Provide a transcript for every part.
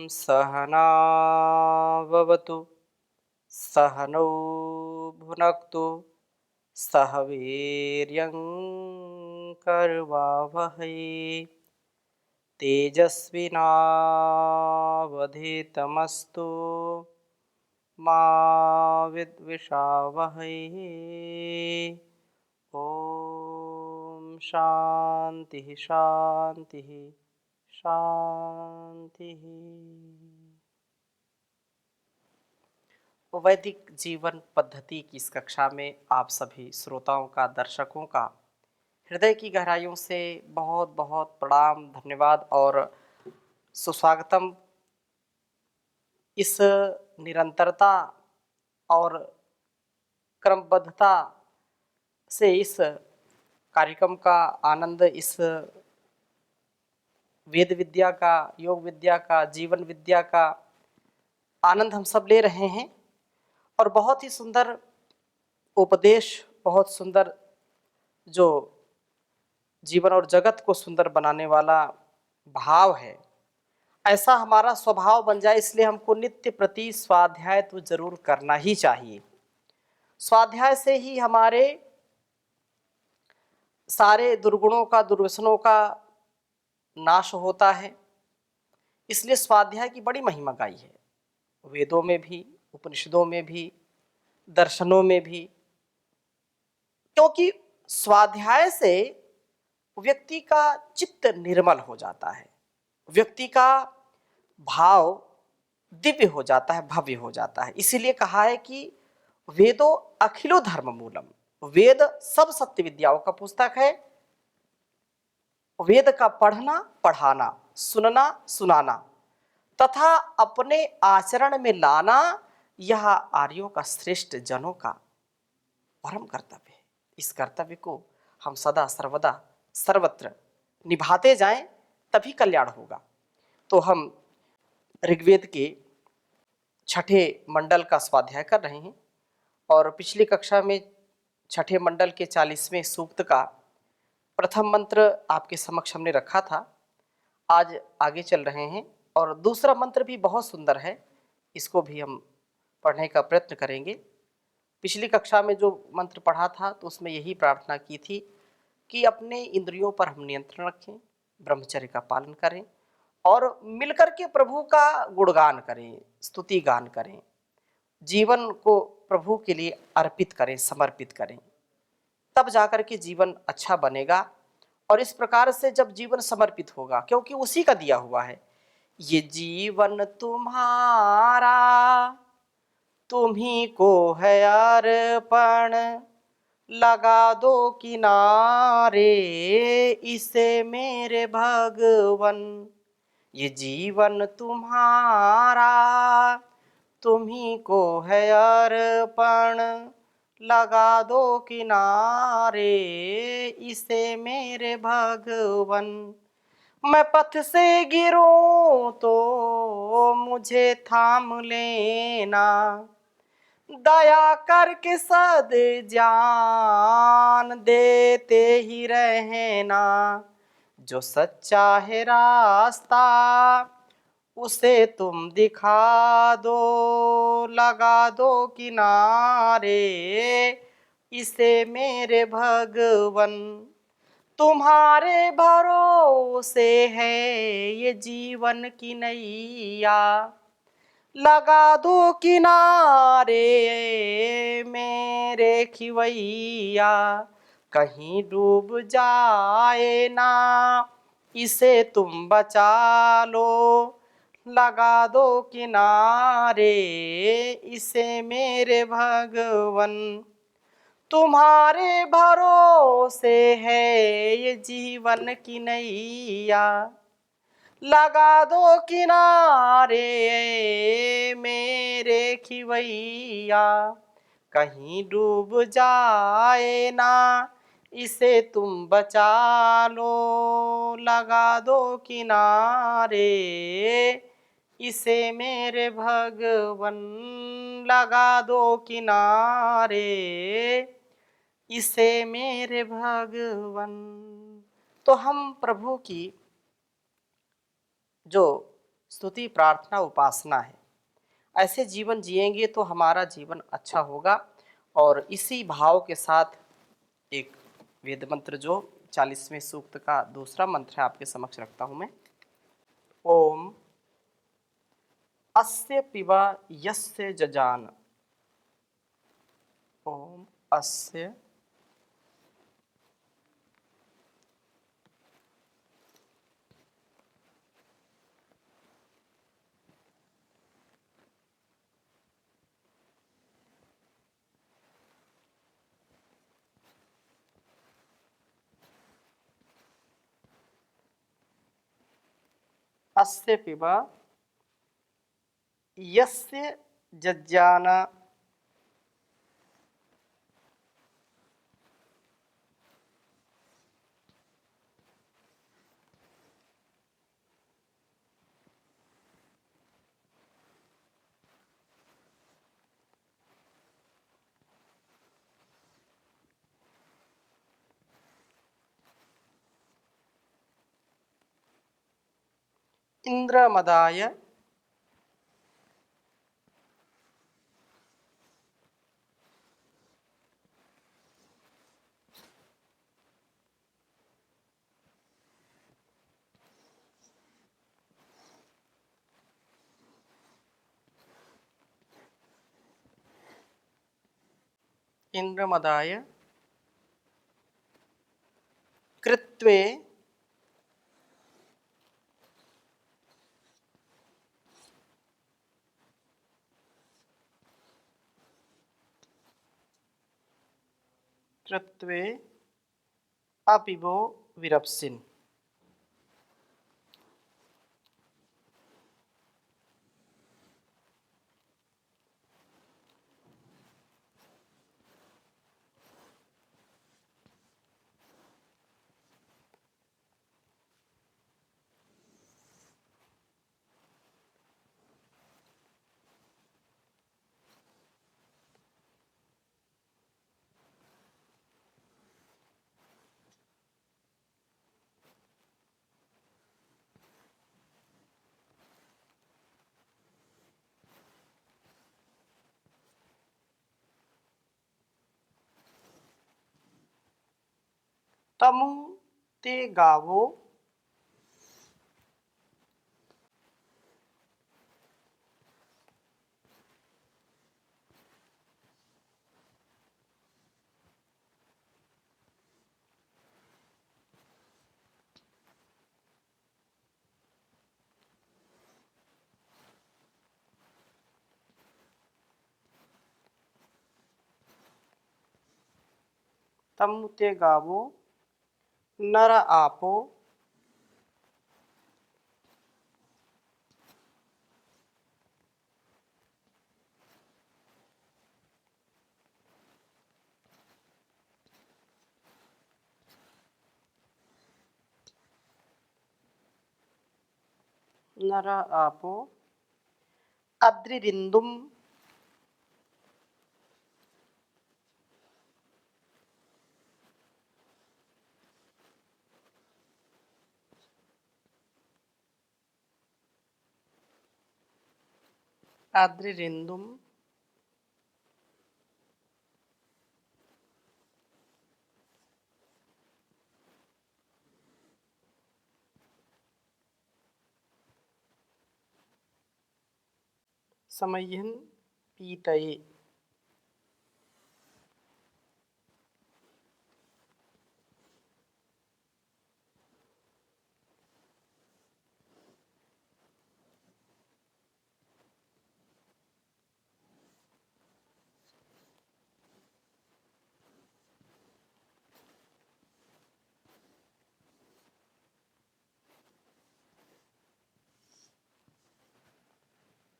सहनाववतु सहनौ भुनक्तु सह वीर्यं करवावहै तेजस्विनावधीतमस्तु मा विद्विषावहै। ओम शांति शांति शांति। वैदिक जीवन पद्धति की इस कक्षा में आप सभी श्रोताओं का, दर्शकों का हृदय की गहराइयों से बहुत बहुत प्रणाम, धन्यवाद और सुस्वागतम। इस निरंतरता और क्रमबद्धता से इस कार्यक्रम का आनंद, इस वेद विद्या का, योग विद्या का, जीवन विद्या का आनंद हम सब ले रहे हैं। और बहुत ही सुंदर उपदेश, बहुत सुंदर जो जीवन और जगत को सुंदर बनाने वाला भाव है, ऐसा हमारा स्वभाव बन जाए, इसलिए हमको नित्य प्रति स्वाध्याय तो जरूर करना ही चाहिए। स्वाध्याय से ही हमारे सारे दुर्गुणों का, दुर्व्यसनों का नाश होता है। इसलिए स्वाध्याय की बड़ी महिमा गाई है, वेदों में भी, उपनिषदों में भी, दर्शनों में भी। क्योंकि स्वाध्याय से व्यक्ति का चित्त निर्मल हो जाता है, व्यक्ति का भाव दिव्य हो जाता है, भव्य हो जाता है। इसीलिए कहा है कि वेदो अखिलो धर्म मूलम, वेद सब सत्य विद्याओं का पुस्तक है। वेद का पढ़ना, पढ़ाना, सुनना, सुनाना तथा अपने आचरण में लाना, यह आर्यों का, श्रेष्ठ जनों का परम कर्तव्य है। इस कर्तव्य को हम सदा सर्वदा सर्वत्र निभाते जाएं, तभी कल्याण होगा। तो हम ऋग्वेद के छठे मंडल का स्वाध्याय कर रहे हैं और पिछली कक्षा में छठे मंडल के 40वें सूक्त का प्रथम मंत्र आपके समक्ष हमने रखा था। आज आगे चल रहे हैं और दूसरा मंत्र भी बहुत सुंदर है, इसको भी हम पढ़ने का प्रयत्न करेंगे। पिछली कक्षा में जो मंत्र पढ़ा था तो उसमें यही प्रार्थना की थी कि अपने इंद्रियों पर हम नियंत्रण रखें, ब्रह्मचर्य का पालन करें और मिलकर के प्रभु का गुणगान करें, स्तुति गान करें, जीवन को प्रभु के लिए अर्पित करें, समर्पित करें, तब जाकर के जीवन अच्छा बनेगा। और इस प्रकार से जब जीवन समर्पित होगा, क्योंकि उसी का दिया हुआ है, ये जीवन तुम्हारा तुम्ही को है अर्पण, लगा दो किनारे इसे मेरे भगवन। ये जीवन तुम्हारा तुम्ही को है अर्पण, लगा दो किनारे इसे मेरे भगवन। मैं पथ से गिरूं तो मुझे थाम लेना, दया करके सद जान देते ही रहना। जो सच्चा है रास्ता उसे तुम दिखा दो, लगा दो किनारे इसे मेरे भगवन। तुम्हारे भरोसे है ये जीवन की नैया, लगा दो किनारे मेरे खिवैया। कहीं डूब जाए ना इसे तुम बचा लो, लगा दो किनारे इसे मेरे भगवन। तुम्हारे भरोसे है ये जीवन की नैया, लगा दो किनारे मेरे खिवैया। कहीं डूब जाए ना इसे तुम बचा लो, लगा दो किनारे इसे मेरे भगवन। लगा दो किनारे इसे मेरे भगवन। तो हम प्रभु की जो स्तुति, प्रार्थना, उपासना है। ऐसे जीवन जिएंगे तो हमारा जीवन अच्छा होगा। और इसी भाव के साथ एक वेद मंत्र जो 40वें सूक्त का दूसरा मंत्र है आपके समक्ष रखता हूं मैं। ओम अस्य पिबा यस्य जजान। ओम अस्य अस्य पिबा यस्य जज्ञान। इंद्रमदाय इंद्रमदाय कृत्वे कृत्वे अपिबो विरप्सिन। तमु ते गावो तमु ते गावो नर आपो नर आपो अद्रिरिंदुम अद्रिरिंदुम समय्यन पीतये।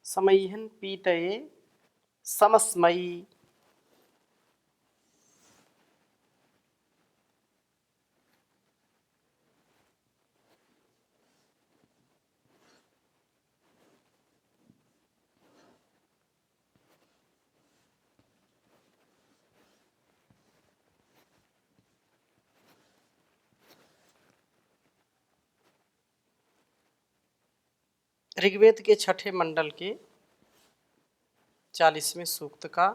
समय्यन पीतये समस्मयी। ऋग्वेद के छठे मंडल के 40वें सूक्त का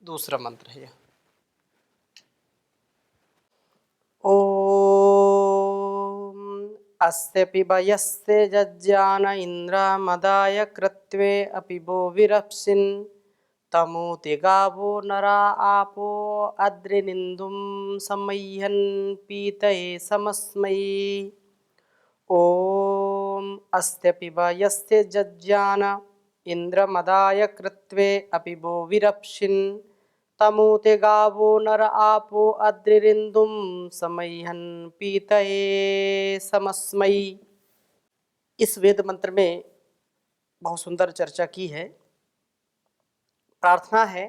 दूसरा मंत्र है। ओम अस्य पिब यस्य जज्जान इंद्रमदाय कृत्वे अपि वो विरप्सिन् तमोति गावो नरा आपो अद्रिनिन्दुं समय्यन् पीतये समस्मै। ओम अस्य पिब यस्य जज्जान इंद्रमदाय कृत्वे अपि वो विरप्सिन् तमोते गावो नर आपो अद्रिरिन्दुं समय्यन् पीतये समस्मै। इस वेद मंत्र में बहुत सुंदर चर्चा की है। प्रार्थना है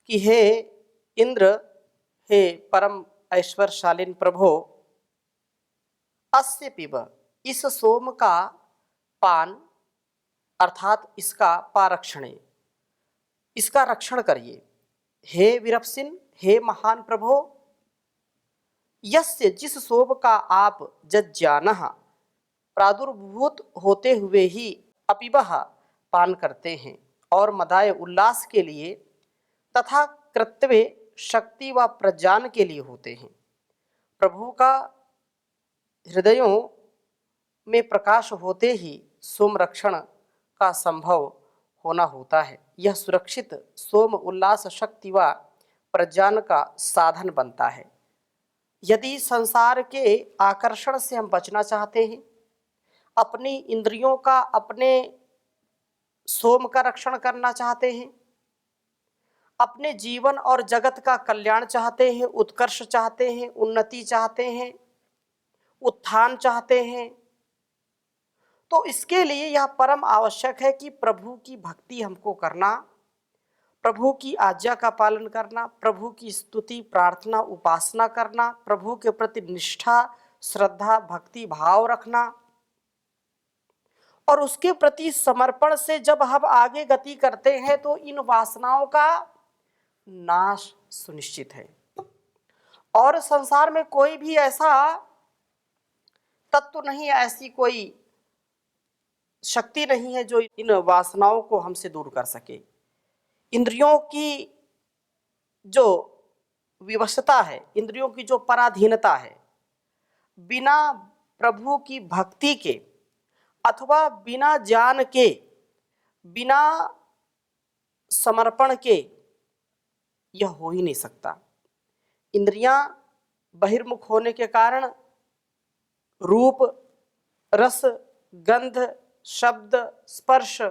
कि हे इंद्र, हे परम ऐश्वर्यशालीन प्रभो, अस्य पिब, इस सोम का पान अर्थात इसका पारक्षणे, इसका रक्षण करिए। हे विरप्सिन, हे महान प्रभो, यस्य, जिस सोम का आप जज्जानः प्रादुर्भूत होते हुए ही अपिबह पान करते हैं और मदाय उल्लास के लिए तथा कृत्वे शक्ति व प्रज्ञान के लिए होते हैं। प्रभु का हृदयों में प्रकाश होते ही सोम रक्षण का संभव होना होता है। यह सुरक्षित सोम उल्लास शक्ति व प्रज्ञान का साधन बनता है। यदि संसार के आकर्षण से हम बचना चाहते हैं, अपनी इंद्रियों का, अपने सोम का रक्षण करना चाहते हैं, अपने जीवन और जगत का कल्याण चाहते हैं, उत्कर्ष चाहते हैं, उन्नति चाहते हैं, उत्थान चाहते हैं, तो इसके लिए यह परम आवश्यक है कि प्रभु की भक्ति हमको करना, प्रभु की आज्ञा का पालन करना, प्रभु की स्तुति प्रार्थना उपासना करना, प्रभु के प्रति निष्ठा श्रद्धा भक्ति भाव रखना और उसके प्रति समर्पण से जब हम आगे गति करते हैं तो इन वासनाओं का नाश सुनिश्चित है। और संसार में कोई भी ऐसा तत्व नहीं, ऐसी कोई शक्ति नहीं है जो इन वासनाओं को हमसे दूर कर सके। इंद्रियों की जो विवशता है, इंद्रियों की जो पराधीनता है, बिना प्रभु की भक्ति के अथवा बिना ज्ञान के, बिना समर्पण के यह हो ही नहीं सकता। इंद्रियां बहिर्मुख होने के कारण रूप रस गंध शब्द स्पर्श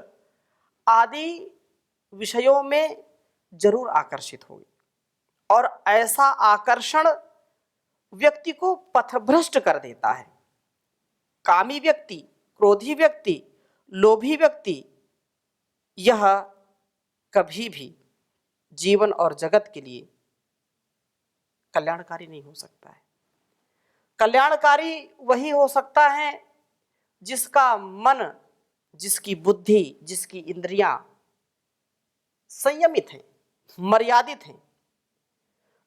आदि विषयों में जरूर आकर्षित होगी और ऐसा आकर्षण व्यक्ति को पथभ्रष्ट कर देता है। कामी व्यक्ति, क्रोधी व्यक्ति, लोभी व्यक्ति यह कभी भी जीवन और जगत के लिए कल्याणकारी नहीं हो सकता है। कल्याणकारी वही हो सकता है जिसका मन, जिसकी बुद्धि, जिसकी इंद्रियां संयमित हैं, मर्यादित हैं,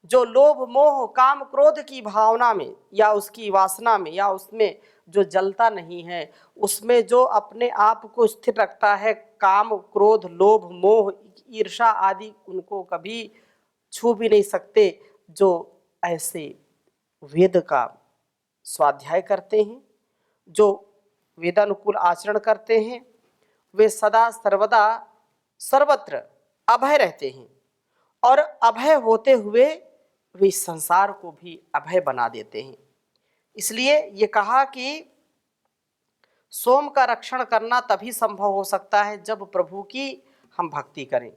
जो लोभ मोह काम क्रोध की भावना में या उसकी वासना में या उसमें जो जलता नहीं है, उसमें जो अपने आप को स्थिर रखता है, काम क्रोध लोभ मोह ईर्षा आदि उनको कभी छू भी नहीं सकते। जो ऐसे वेद का स्वाध्याय करते हैं, जो वेदानुकूल आचरण करते हैं, वे सदा सर्वदा सर्वत्र अभय रहते हैं और अभय होते हुए वे संसार को भी अभय बना देते हैं। इसलिए ये कहा कि सोम का रक्षण करना तभी संभव हो सकता है जब प्रभु की हम भक्ति करें।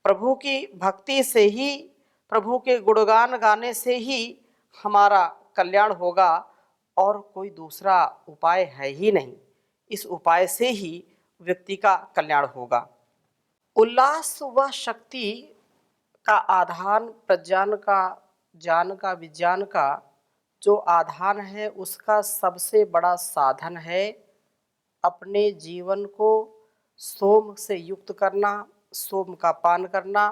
प्रभु की भक्ति से ही, प्रभु के गुणगान गाने से ही हमारा कल्याण होगा और कोई दूसरा उपाय है ही नहीं। इस उपाय से ही व्यक्ति का कल्याण होगा। उल्लास व शक्ति का आधान, प्रज्ञान का, ज्ञान का, विज्ञान का जो आधान है, उसका सबसे बड़ा साधन है अपने जीवन को सोम से युक्त करना, सोम का पान करना।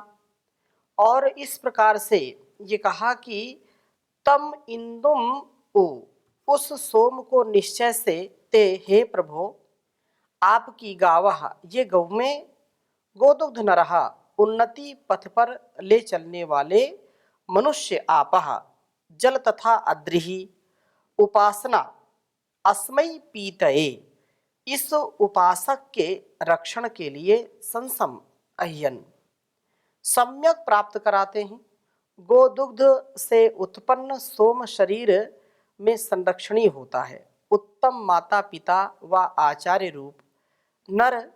और इस प्रकार से ये कहा कि तम इंदुम उ, उस सोम को निश्चय से ते हे प्रभो आपकी गावह ये गौ में गोदुग्ध न रहा उन्नति पथ पर ले चलने वाले मनुष्य आपह जल तथा अद्रिही उपासना अस्मयी पीतये इस उपासक के रक्षण के लिए संसम अह्यन सम्यक प्राप्त कराते हैं। गोदुग्ध से उत्पन्न सोम शरीर में संरक्षणीय होता है। उत्तम माता पिता व आचार्य रूप नर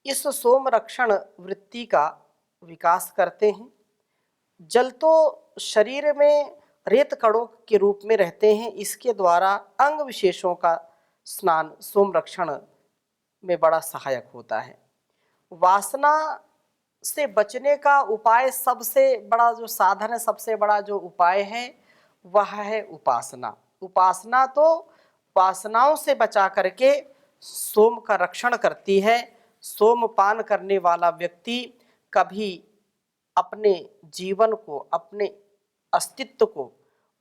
इस सोम रक्षण वृत्ति का विकास करते हैं। जल तो शरीर में रेत कणों के रूप में रहते हैं, इसके द्वारा अंग विशेषों का स्नान सोम रक्षण में बड़ा सहायक होता है। वासना से बचने का उपाय सबसे बड़ा जो साधन है, सबसे बड़ा जो उपाय है वह है उपासना। उपासना तो वासनाओं से बचा करके सोम का रक्षण करती है। सोमपान करने वाला व्यक्ति कभी अपने जीवन को, अपने अस्तित्व को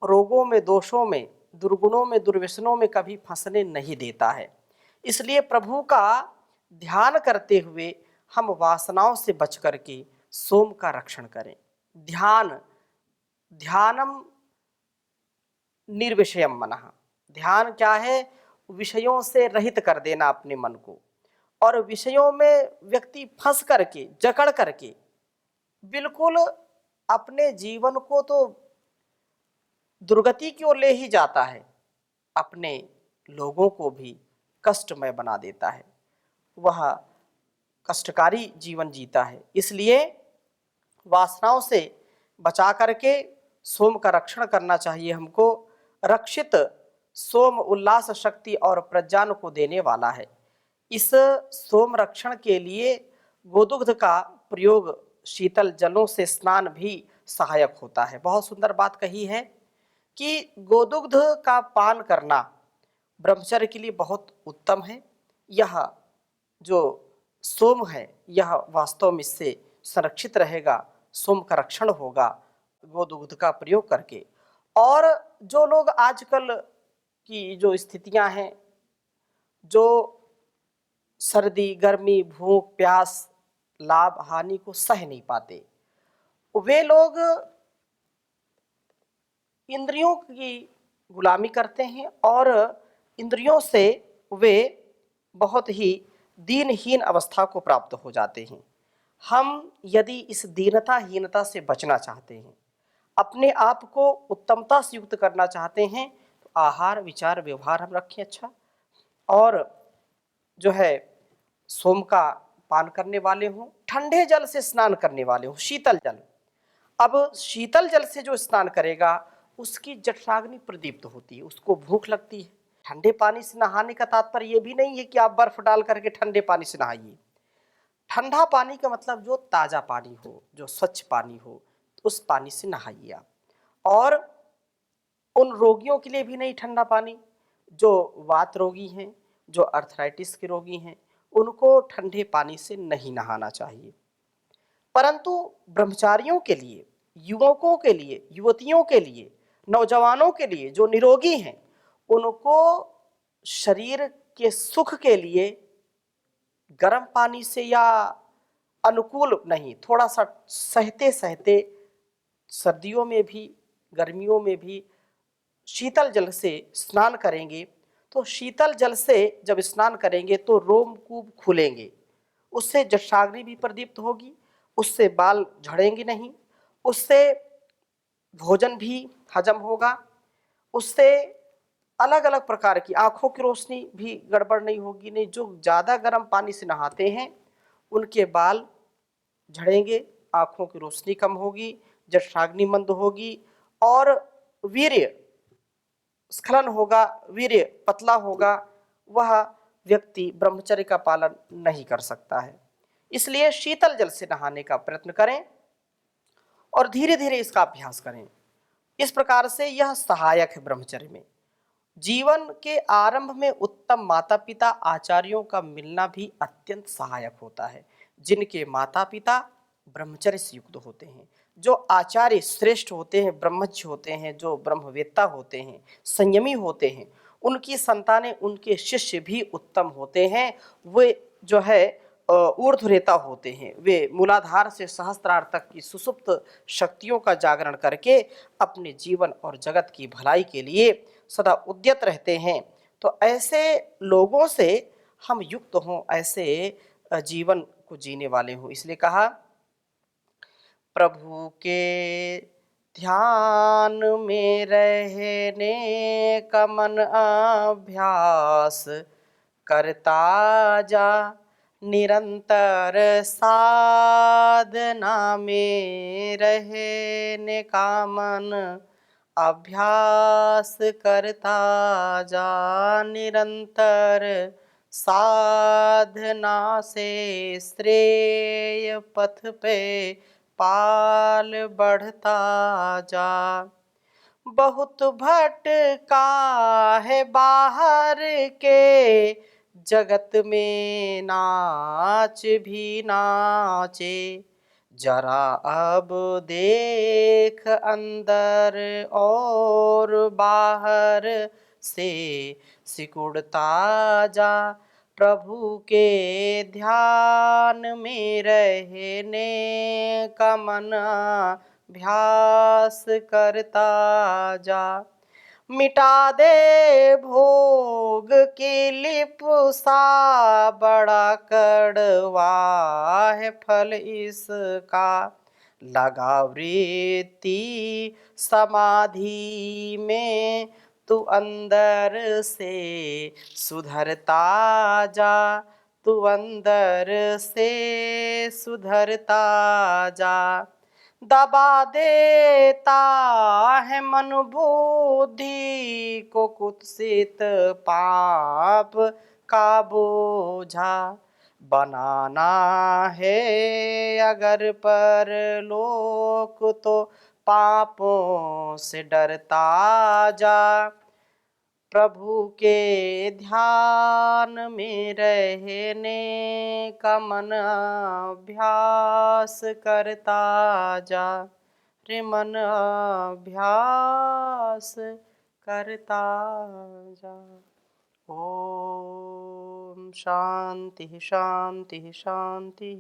रोगों में, दोषों में, दुर्गुणों में, दुर्व्यसनों में कभी फंसने नहीं देता है। इसलिए प्रभु का ध्यान करते हुए हम वासनाओं से बच करके सोम का रक्षण करें। ध्यानम निर्विषयम मनः। ध्यान क्या है? विषयों से रहित कर देना अपने मन को, और विषयों में व्यक्ति फंस करके, जकड़ करके बिल्कुल अपने जीवन को तो दुर्गति की ओर ले ही जाता है, अपने लोगों को भी कष्टमय बना देता है, वह कष्टकारी जीवन जीता है। इसलिए वासनाओं से बचा करके सोम का रक्षण करना चाहिए हमको। रक्षित सोम उल्लास, शक्ति और प्रज्ञान को देने वाला है। इस सोम रक्षण के लिए गोदुग्ध का प्रयोग शीतल जलों से स्नान भी सहायक होता है। बहुत सुंदर बात कही है कि गोदुग्ध का पान करना ब्रह्मचर्य के लिए बहुत उत्तम है। यह जो सोम है यह वास्तव में इससे संरक्षित रहेगा, सोम का रक्षण होगा गोदुग्ध का प्रयोग करके। और जो लोग आजकल की जो स्थितियां हैं, जो सर्दी, गर्मी, भूख, प्यास, लाभ, हानि को सह नहीं पाते, वे लोग इंद्रियों की गुलामी करते हैं और इंद्रियों से वे बहुत ही दीनहीन अवस्था को प्राप्त हो जाते हैं। हम यदि इस दीनताहीनता से बचना चाहते हैं, अपने आप को उत्तमता से युक्त करना चाहते हैं, तो आहार, विचार, व्यवहार हम रखें अच्छा, और जो है सोम का पान करने वाले हों, ठंडे जल से स्नान करने वाले हों, शीतल जल। अब शीतल जल से जो स्नान करेगा उसकी जठराग्नि प्रदीप्त होती है, उसको भूख लगती है। ठंडे पानी से नहाने का तात्पर्य ये भी नहीं है कि आप बर्फ डाल करके ठंडे पानी से नहाइए। ठंडा पानी का मतलब जो ताज़ा पानी हो, जो स्वच्छ पानी हो, उस पानी से नहाइए आप। और उन रोगियों के लिए भी नहीं ठंडा पानी, जो वात रोगी हैं, जो अर्थराइटिस के रोगी हैं, उनको ठंडे पानी से नहीं नहाना चाहिए। परंतु ब्रह्मचारियों के लिए, युवकों के लिए, युवतियों के लिए, नौजवानों के लिए जो निरोगी हैं, उनको शरीर के सुख के लिए गर्म पानी से या अनुकूल नहीं, थोड़ा सा सहते सहते सर्दियों में भी, गर्मियों में भी शीतल जल से स्नान करेंगे, तो शीतल जल से जब स्नान करेंगे तो रोमकूप खुलेंगे, उससे जठराग्नि भी प्रदीप्त होगी, उससे बाल झड़ेंगे नहीं, उससे भोजन भी हजम होगा, उससे अलग अलग प्रकार की आंखों की रोशनी भी गड़बड़ नहीं होगी। नहीं, जो ज़्यादा गर्म पानी से नहाते हैं उनके बाल झड़ेंगे, आंखों की रोशनी कम होगी, जठराग्नि मंद होगी और वीर्य स्खलन होगा, वीर्य पतला होगा, वह व्यक्ति ब्रह्मचर्य का पालन नहीं कर सकता है। इसलिए शीतल जल से नहाने का प्रयत्न करें और धीरे धीरे इसका अभ्यास करें। इस प्रकार से यह सहायक है ब्रह्मचर्य में। जीवन के आरंभ में उत्तम माता पिता, आचार्यों का मिलना भी अत्यंत सहायक होता है, जिनके माता पिता ब्रह्मचर्य से युक्त होते हैं, जो आचार्य श्रेष्ठ होते हैं, ब्रह्मज्ञ होते हैं, जो ब्रह्मवेत्ता होते हैं, संयमी होते हैं, उनकी संतानें, उनके शिष्य भी उत्तम होते हैं। वे जो है ऊर्ध्वरेता होते हैं। वे मूलाधार से सहस्त्रार तक की सुसुप्त शक्तियों का जागरण करके अपने जीवन और जगत की भलाई के लिए सदा उद्यत रहते हैं। तो ऐसे लोगों से हम युक्त हों, ऐसे जीवन को जीने वाले हों। इसलिए कहा, प्रभु के ध्यान में रहने का मन अभ्यास करता जा, निरंतर साधना में रहने का मन अभ्यास करता जा, निरंतर साधना से श्रेय पथ पे पाल बढ़ता जा। बहुत भटका है बाहर के जगत में, नाच भी नाचे, जरा अब देख अंदर और बाहर से सिकुड़ता जा, प्रभु के ध्यान में रहने का मन अभ्यास करता जा। मिटा दे भोग की लिप्सा, बड़ा कड़वा है फल इसका, लगा वृत्ति समाधि में, तू अंदर से सुधरता जा, तू अंदर से सुधरता जा। दबा देता है मन बुद्धि को कुत्सित पाप का बोझा, बनाना है अगर परलोक तो पापों से डरता जा, प्रभु के ध्यान में रहने का मन अभ्यास करता जा, रे मन अभ्यास करता जा। ओम शांति शांति शांति।